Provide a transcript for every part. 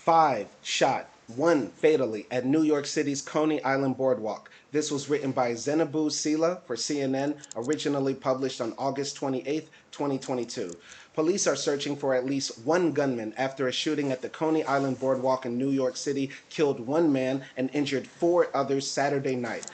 5 shot, 1 fatally at New York City's Coney Island Boardwalk. This was written by Zenebou Sylla for CNN, originally published on August 28, 2022. Police are searching for at least 1 gunman after a shooting at the Coney Island Boardwalk in New York City killed 1 man and injured 4 others Saturday night.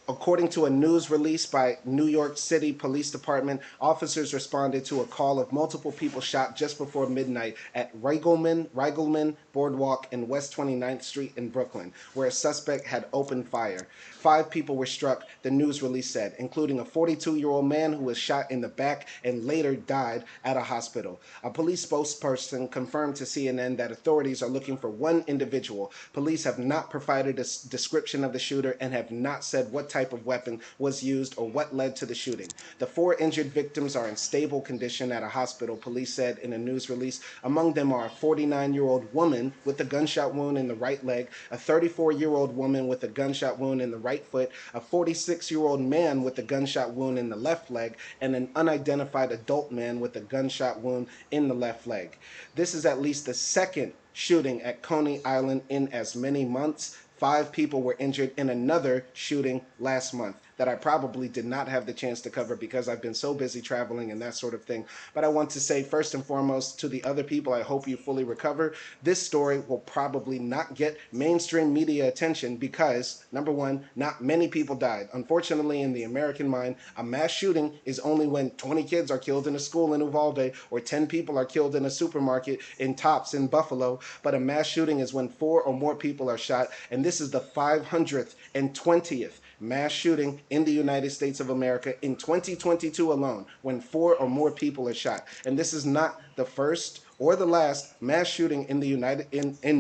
According to a news release by New York City Police Department, officers responded to a call of multiple people shot just before midnight at Riegelmann Boardwalk and West 29th Street in Brooklyn, where a suspect had opened fire. 5 people were struck, the news release said, including a 42-year-old man who was shot in the back and later died at a hospital. A police spokesperson confirmed to CNN that authorities are looking for 1 individual. Police have not provided a description of the shooter and have not said what type of weapon was used or what led to the shooting. The 4 injured victims are in stable condition at a hospital, police said in a news release. Among them are a 49-year-old woman with a gunshot wound in the right leg, a 34-year-old woman with a gunshot wound in the right foot, a 46-year-old man with a gunshot wound in the left leg, and an unidentified adult man with a gunshot wound in the left leg. This is at least the 2nd shooting at Coney Island in as many months. 5 people were injured in another shooting last month that I probably did not have the chance to cover because I've been so busy traveling and that sort of thing. But I want to say first and foremost to the other people, I hope you fully recover. This story will probably not get mainstream media attention because, number one, not many people died. Unfortunately, in the American mind, a mass shooting is only when 20 kids are killed in a school in Uvalde or 10 people are killed in a supermarket in Tops in Buffalo. But a mass shooting is when 4 or more people are shot, and this is the 520th mass shooting in the United States of America in 2022 alone, when 4 or more people are shot. And this is not the first or the last mass shooting in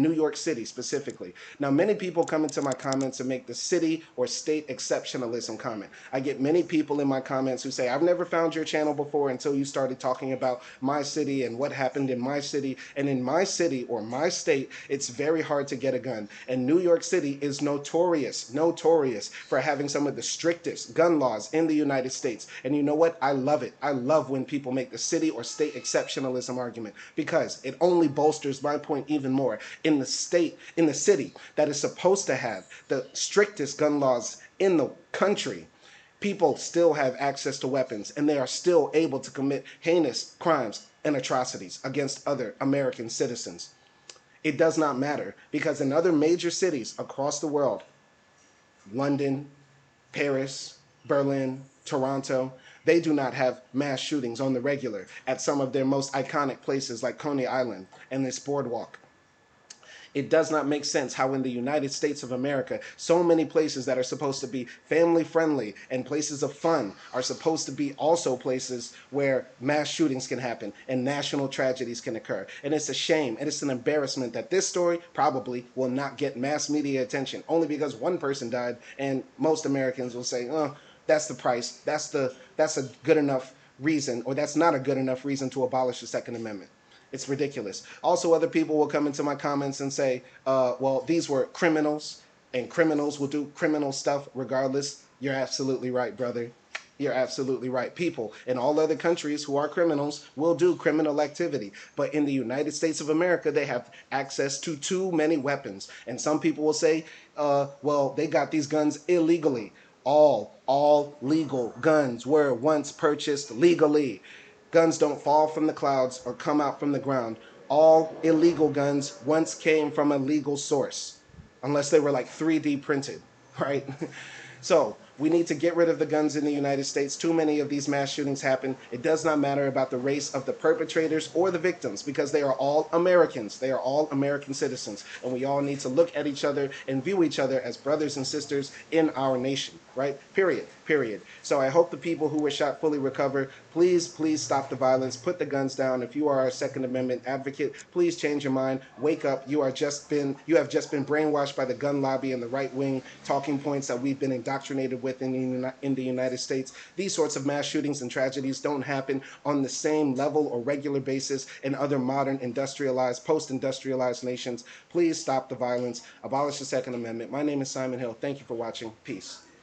New York City specifically. Now, many people come into my comments and make the city or state exceptionalism comment. I get many people in my comments who say, I've never found your channel before until you started talking about my city and what happened in my city. And in my city or my state, it's very hard to get a gun. And New York City is notorious for having some of the strictest gun laws in the United States. And you know what? I love it. I love when people make the city or state exceptionalism argument, because it only bolsters my point even more. In the city that is supposed to have the strictest gun laws in the country, people still have access to weapons and they are still able to commit heinous crimes and atrocities against other American citizens. It does not matter, because in other major cities across the world, London, Paris, Berlin, Toronto, they do not have mass shootings on the regular at some of their most iconic places like Coney Island and this boardwalk. It does not make sense how in the United States of America, so many places that are supposed to be family friendly and places of fun are supposed to be also places where mass shootings can happen and national tragedies can occur. And it's a shame and it's an embarrassment that this story probably will not get mass media attention, only because 1 person died, and most Americans will say, oh, that's the price. That's a good enough reason, or that's not a good enough reason to abolish the Second Amendment. It's ridiculous. Also, other people will come into my comments and say, well, these were criminals, and criminals will do criminal stuff regardless. You're absolutely right, brother. You're absolutely right. People in all other countries who are criminals will do criminal activity. But in the United States of America, they have access to too many weapons. And some people will say, well, they got these guns illegally. All legal guns were once purchased legally. Guns don't fall from the clouds or come out from the ground. All illegal guns once came from a legal source, unless they were like 3D printed, right? So we need to get rid of the guns in the United States. Too many of these mass shootings happen. It does not matter about the race of the perpetrators or the victims, because they are all Americans. They are all American citizens. And we all need to look at each other and view each other as brothers and sisters in our nation, right? Period. So I hope the people who were shot fully recover. Please stop the violence. Put the guns down. If you are a Second Amendment advocate, please change your mind. Wake up. You have just been brainwashed by the gun lobby and the right-wing talking points that we've been indoctrinated with in the United States. These sorts of mass shootings and tragedies don't happen on the same level or regular basis in other modern industrialized, post-industrialized nations. Please stop the violence. Abolish the Second Amendment. My name is Simon Hill. Thank you for watching. Peace.